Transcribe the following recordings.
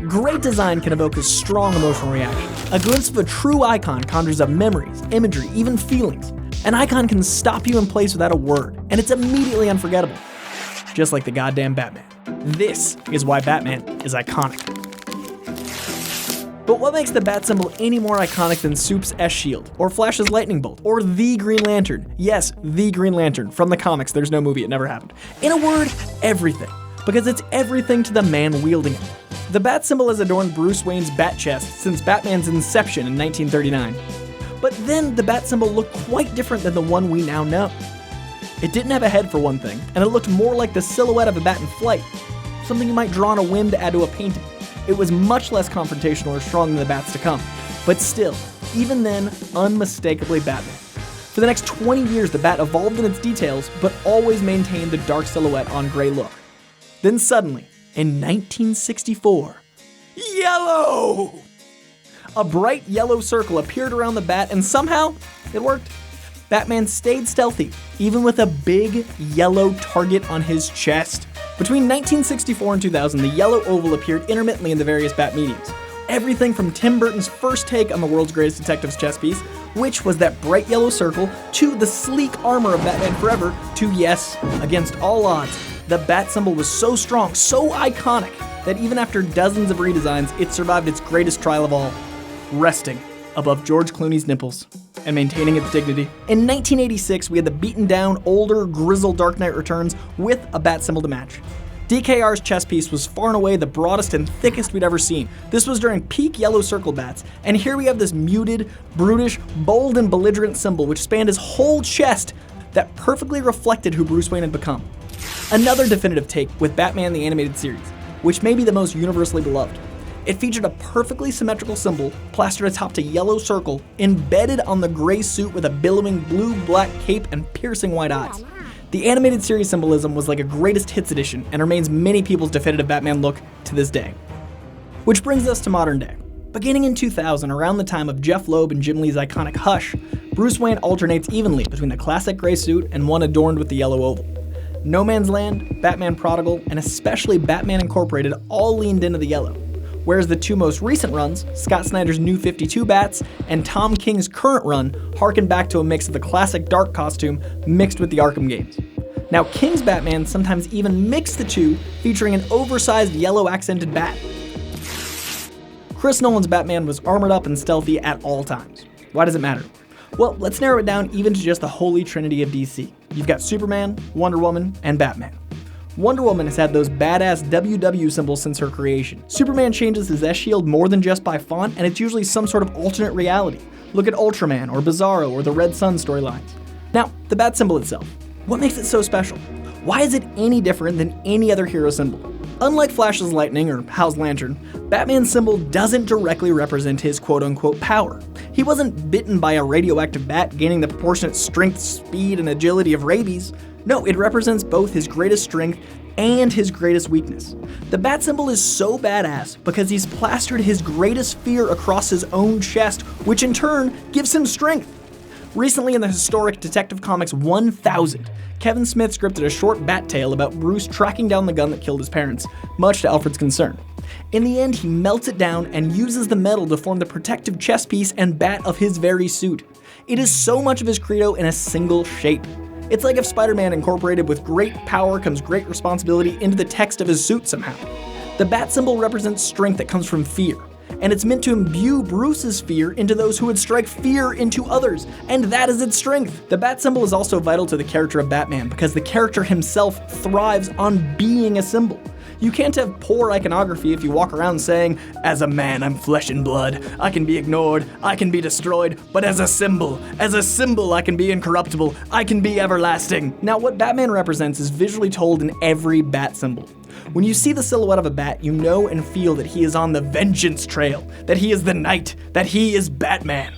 Great design can evoke a strong emotional reaction. A glimpse of a true icon conjures up memories, imagery, even feelings. An icon can stop you in place without a word, and it's immediately unforgettable. Just like the goddamn Batman. This is why Batman is iconic. But what makes the bat symbol any more iconic than Soup's S-Shield, or Flash's Lightning Bolt, or the Green Lantern? Yes, the Green Lantern. From the comics, there's no movie, it never happened. In a word, everything. Because it's everything to the man wielding it. The bat symbol has adorned Bruce Wayne's bat chest since Batman's inception in 1939. But then the bat symbol looked quite different than the one we now know. It didn't have a head for one thing, and it looked more like the silhouette of a bat in flight, something you might draw on a whim to add to a painting. It was much less confrontational or strong than the bats to come, but still, even then, unmistakably Batman. For the next 20 years, the bat evolved in its details, but always maintained the dark silhouette on gray look. Then suddenly, in 1964, yellow! A bright yellow circle appeared around the bat, and somehow, it worked. Batman stayed stealthy, even with a big yellow target on his chest. Between 1964 and 2000, the yellow oval appeared intermittently in the various Bat mediums. Everything from Tim Burton's first take on the world's greatest detective's chess piece, which was that bright yellow circle, to the sleek armor of Batman Forever, to yes, against all odds, the bat symbol was so strong, so iconic, that even after dozens of redesigns, it survived its greatest trial of all, resting above George Clooney's nipples and maintaining its dignity. In 1986, we had the beaten down, older, grizzled Dark Knight Returns with a bat symbol to match. DKR's chess piece was far and away the broadest and thickest we'd ever seen. This was during peak yellow circle bats, and here we have this muted, brutish, bold, and belligerent symbol which spanned his whole chest that perfectly reflected who Bruce Wayne had become. Another definitive take with Batman the Animated Series, which may be the most universally beloved. It featured a perfectly symmetrical symbol plastered atop a yellow circle, embedded on the gray suit with a billowing blue-black cape and piercing white eyes. The animated series symbolism was like a greatest hits edition and remains many people's definitive Batman look to this day. Which brings us to modern day. Beginning in 2000, around the time of Jeff Loeb and Jim Lee's iconic Hush, Bruce Wayne alternates evenly between the classic gray suit and one adorned with the yellow oval. No Man's Land, Batman Prodigal, and especially Batman Incorporated all leaned into the yellow. Whereas the two most recent runs, Scott Snyder's New 52 Bats and Tom King's current run, harken back to a mix of the classic dark costume mixed with the Arkham games. Now, King's Batman sometimes even mixed the two, featuring an oversized yellow accented bat. Chris Nolan's Batman was armored up and stealthy at all times. Why does it matter? Well, let's narrow it down even to just the holy trinity of DC. You've got Superman, Wonder Woman, and Batman. Wonder Woman has had those badass WW symbols since her creation. Superman changes his S-Shield more than just by font, and it's usually some sort of alternate reality. Look at Ultraman, or Bizarro, or the Red Sun storylines. Now, the bat symbol itself. What makes it so special? Why is it any different than any other hero symbol? Unlike Flash's lightning or Hal's lantern, Batman's symbol doesn't directly represent his quote-unquote power. He wasn't bitten by a radioactive bat, gaining the proportionate strength, speed, and agility of rabies. No, it represents both his greatest strength and his greatest weakness. The bat symbol is so badass because he's plastered his greatest fear across his own chest, which in turn gives him strength. Recently in the historic Detective Comics 1000, Kevin Smith scripted a short bat tale about Bruce tracking down the gun that killed his parents, much to Alfred's concern. In the end, he melts it down and uses the metal to form the protective chest piece and bat of his very suit. It is so much of his credo in a single shape. It's like if Spider-Man incorporated with great power comes great responsibility into the text of his suit somehow. The bat symbol represents strength that comes from fear, and it's meant to imbue Bruce's fear into those who would strike fear into others, and that is its strength. The bat symbol is also vital to the character of Batman because the character himself thrives on being a symbol. You can't have poor iconography if you walk around saying, "As a man, I'm flesh and blood. I can be ignored, I can be destroyed, but as a symbol, I can be incorruptible, I can be everlasting." Now, what Batman represents is visually told in every bat symbol. When you see the silhouette of a bat, you know and feel that he is on the vengeance trail, that he is the knight, that he is Batman.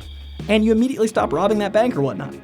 And you immediately stop robbing that bank or whatnot.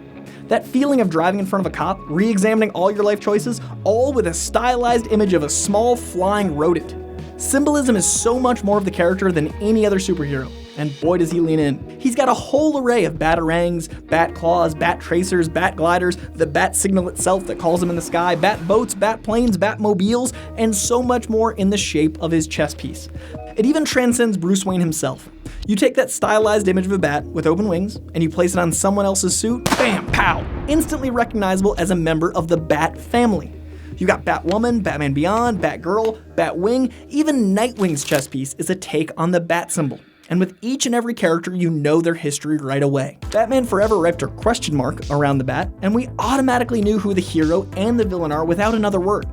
That feeling of driving in front of a cop, re-examining all your life choices, all with a stylized image of a small flying rodent. Symbolism is so much more of the character than any other superhero. and boy does he lean in. He's got a whole array of batarangs, bat claws, bat tracers, bat gliders, the bat signal itself that calls him in the sky, bat boats, bat planes, bat mobiles, and so much more in the shape of his chess piece. It even transcends Bruce Wayne himself. You take that stylized image of a bat with open wings, and you place it on someone else's suit, bam, pow, instantly recognizable as a member of the Bat family. You got Batwoman, Batman Beyond, Batgirl, Batwing, even Nightwing's chess piece is a take on the bat symbol. And with each and every character, you know their history right away. Batman Forever wrapped a question mark around the bat, and we automatically knew who the hero and the villain are without another word.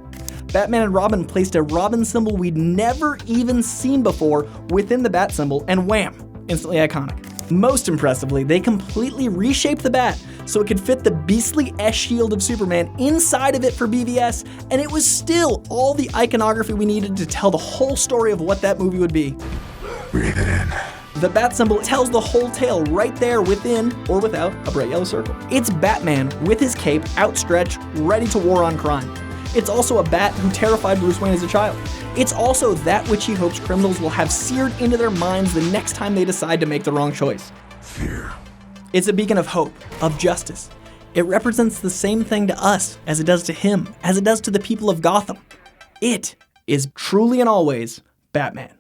Batman and Robin placed a Robin symbol we'd never even seen before within the bat symbol, and wham, instantly iconic. Most impressively, they completely reshaped the bat so it could fit the beastly S-shield of Superman inside of it for BVS, and it was still all the iconography we needed to tell the whole story of what that movie would be. Breathe it in. The bat symbol tells the whole tale right there within or without a bright yellow circle. It's Batman with his cape outstretched, ready to war on crime. It's also a bat who terrified Bruce Wayne as a child. It's also that which he hopes criminals will have seared into their minds the next time they decide to make the wrong choice. Fear. It's a beacon of hope, of justice. It represents the same thing to us as it does to him, as it does to the people of Gotham. It is truly and always Batman.